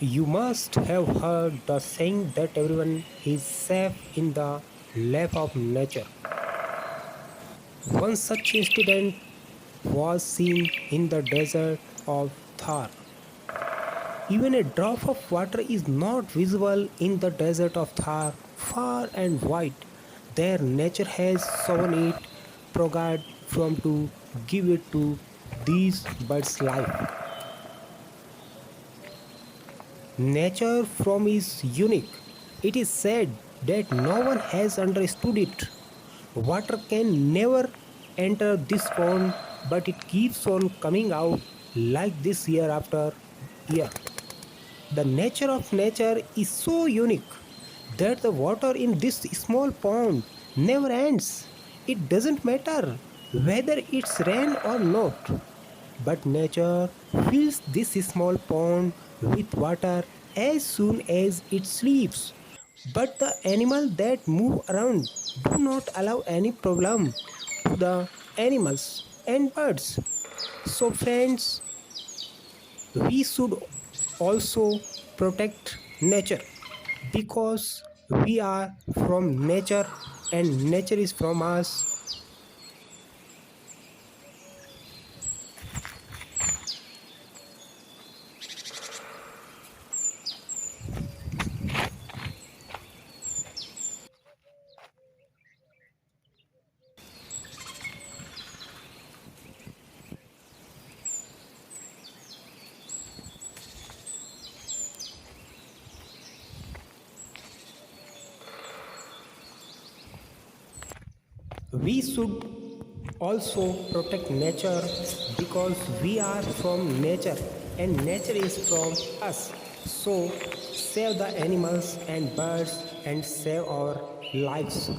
You must have heard the saying that everyone is safe in the lap of nature. One such incident was seen in the desert of Thar. Even a drop of water is not visible in the desert of Thar, far and wide. Their nature has sown it, provided from to give it to these birds' life. Nature from is unique. It is said that no one has understood it. Water can never enter this pond, but it keeps on coming out like this year after year. The nature of nature is so unique that the water in this small pond never ends. It doesn't matter whether it's rain or not, but nature fills this small pond with water as soon as it sleeps. But the animals that move around do not allow any problem to the animals and birds. So, friends, we should also protect nature because we are from nature and nature is from us. We should also protect nature because we are from nature and nature is from us. So save the animals and birds and save our lives.